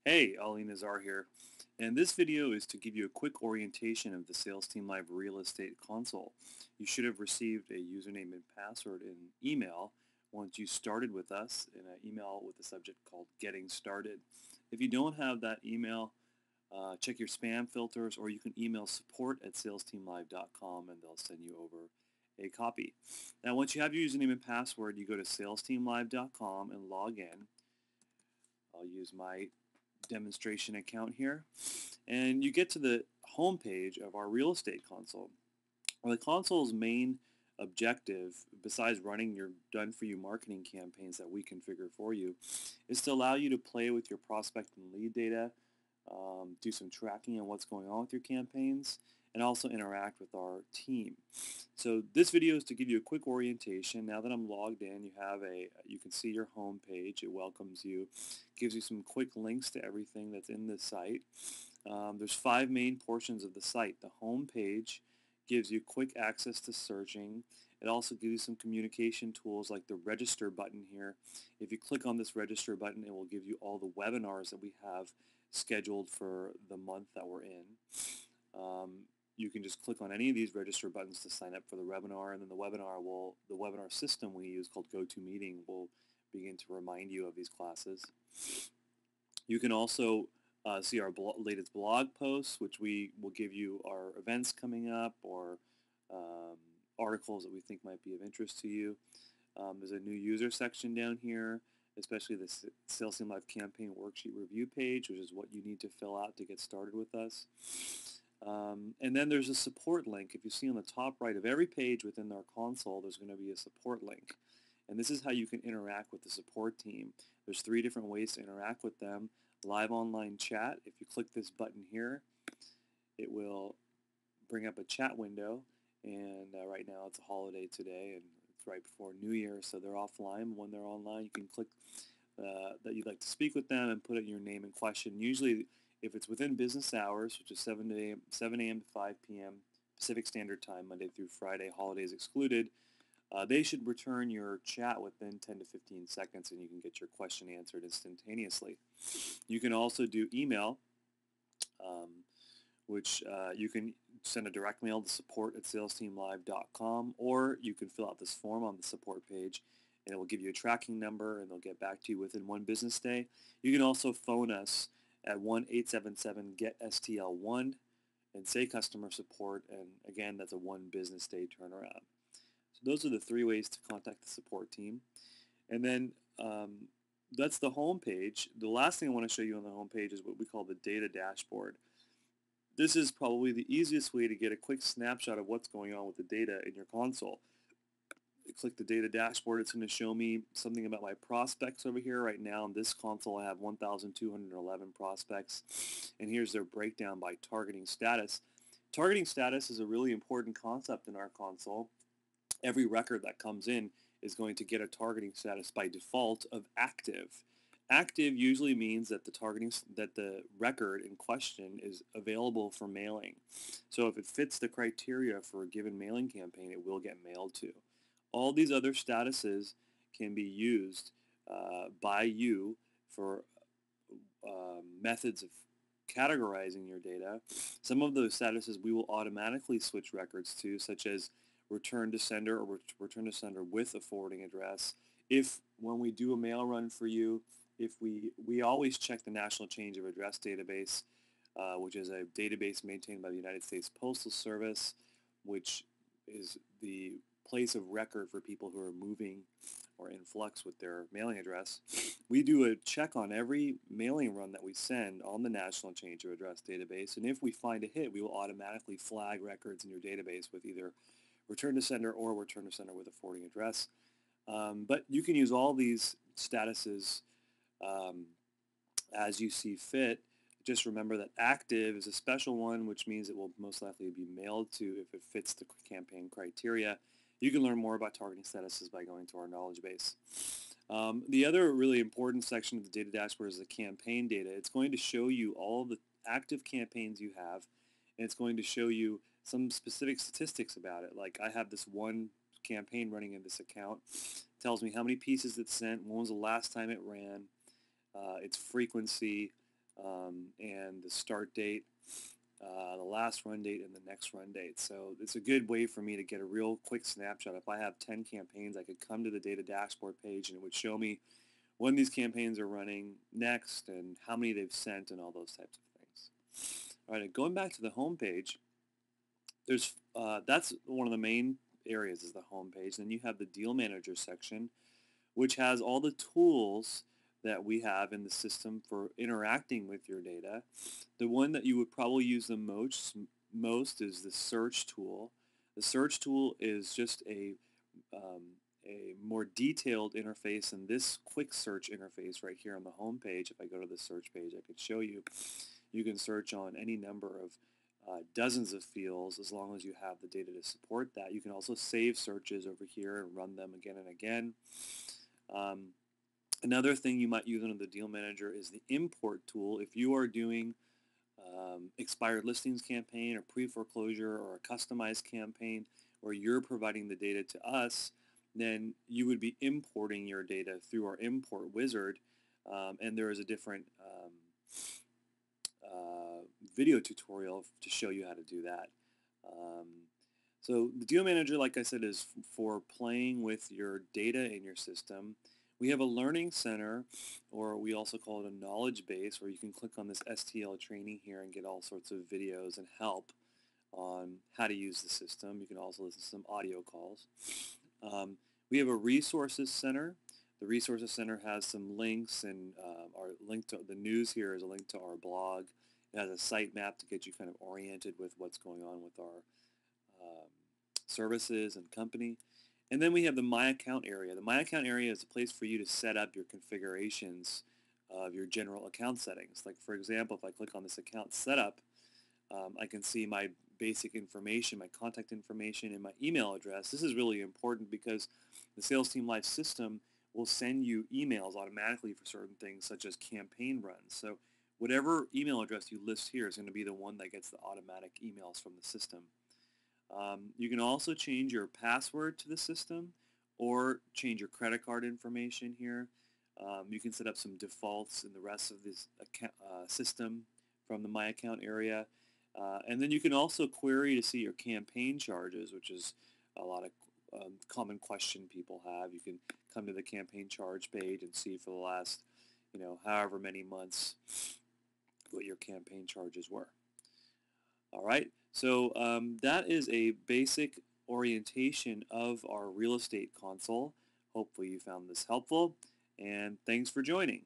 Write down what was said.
Hey, Ali Nazar here, and this video is to give you a quick orientation of the SalesTeamLive Real Estate Console. You should have received a username and password in email once you started with us in an email with a subject called Getting Started. If you don't have that email, check your spam filters, or you can email support@salesteamlive.com and they'll send you over a copy. Now, once you have your username and password, you go to salesteamlive.com and log in. I'll use my demonstration account here, and you get to the home page of our real estate console. Well, the console's main objective, besides running your done-for-you marketing campaigns that we configure for you, is to allow you to play with your prospect and lead data, do some tracking on what's going on with your campaigns, and also interact with our team. So this video is to give you a quick orientation. Now that I'm logged in, you can see your home page. It welcomes you, gives you some quick links to everything that's in the site. There's 5 main portions of the site. The home page gives you quick access to searching. It also gives you some communication tools like the register button here. If you click on this register button, it will give you all the webinars that we have scheduled for the month that we're in. You can just click on any of these register buttons to sign up for the webinar, and then the webinar system we use called GoToMeeting will begin to remind you of these classes. You can also see our latest blog posts, which we will give you our events coming up or articles that we think might be of interest to you. There's a new user section down here, especially the SalesTeamLive campaign worksheet review page, which is what you need to fill out to get started with us. And then there's a support link. If you see on the top right of every page within our console, there's going to be a support link. And this is how you can interact with the support team. There's 3 different ways to interact with them. Live online chat. If you click this button here, it will bring up a chat window. And right now it's a holiday today, and it's right before New Year, so they're offline. When they're online, you can click that you'd like to speak with them and put in your name and question. Usually, if it's within business hours, which is 7 a.m. to 5 p.m. Pacific Standard Time, Monday through Friday, holidays excluded, they should return your chat within 10 to 15 seconds, and you can get your question answered instantaneously. You can also do email, which you can send a direct mail to support@salesteamlive.com, or you can fill out this form on the support page, and it will give you a tracking number, and they'll get back to you within 1 business day. You can also phone us at 1-877-GET-STL1 and say customer support, and again, that's a 1 business day turnaround. So those are the 3 ways to contact the support team. And then that's the home page. The last thing I want to show you on the home page is what we call the data dashboard. This is probably the easiest way to get a quick snapshot of what's going on with the data in your console. Click the data dashboard. It's going to show me something about my prospects over here. Right now in this console I have 1,211 prospects, and here's their breakdown by targeting status. Targeting status is a really important concept in our console. Every record that comes in is going to get a targeting status by default of active. Active usually means that the record in question is available for mailing. So if it fits the criteria for a given mailing campaign, it will get mailed to. All these other statuses can be used by you for methods of categorizing your data. Some of those statuses we will automatically switch records to, such as return to sender or return to sender with a forwarding address. If when we do a mail run for you, if we always check the National Change of Address database, which is a database maintained by the United States Postal Service, which is the place of record for people who are moving or in flux with their mailing address. We do a check on every mailing run that we send on the National Change of Address database, and if we find a hit, we will automatically flag records in your database with either return to sender or return to sender with a forwarding address. But you can use all these statuses as you see fit. Just remember that active is a special one, which means it will most likely be mailed to if it fits the campaign criteria. You can learn more about targeting statuses by going to our knowledge base. The other really important section of the data dashboard is the campaign data. It's going to show you all the active campaigns you have, and it's going to show you some specific statistics about it. Like I have this one campaign running in this account. It tells me how many pieces it sent, when was the last time it ran, its frequency, and the start date, the last run date, and the next run date. So it's a good way for me to get a real quick snapshot. If I have 10 campaigns, I could come to the data dashboard page and it would show me when these campaigns are running next and how many they've sent and all those types of things. All right, going back to the home page, that's one of the main areas is the home page. Then you have the deal manager section, which has all the tools that we have in the system for interacting with your data. The one that you would probably use the most is the search tool. The search tool is just a more detailed interface than this quick search interface right here on the home page. If I go to the search page, I could show you. You can search on any number of dozens of fields as long as you have the data to support that. You can also save searches over here and run them again and again. Another thing you might use under the deal manager is the import tool. If you are doing expired listings campaign or pre-foreclosure or a customized campaign where you're providing the data to us, then you would be importing your data through our import wizard, and there is a different video tutorial to show you how to do that. So the deal manager, like I said, is for playing with your data in your system. We have a learning center, or we also call it a knowledge base, where you can click on this STL training here and get all sorts of videos and help on how to use the system. You can also listen to some audio calls. We have a resources center. The resources center has some links, and our link to the news here is a link to our blog. It has a site map to get you kind of oriented with what's going on with our services and company. And then we have the My Account area. The My Account area is a place for you to set up your configurations of your general account settings. Like, for example, if I click on this account setup, I can see my basic information, my contact information, and my email address. This is really important because the SalesTeamLive system will send you emails automatically for certain things such as campaign runs. So whatever email address you list here is going to be the one that gets the automatic emails from the system. You can also change your password to the system or change your credit card information here. You can set up some defaults in the rest of this system from the My Account area. And then you can also query to see your campaign charges, which is a lot of common question people have. You can come to the campaign charge page and see for the last, however many months what your campaign charges were. All right, so that is a basic orientation of our real estate console. Hopefully you found this helpful, and thanks for joining.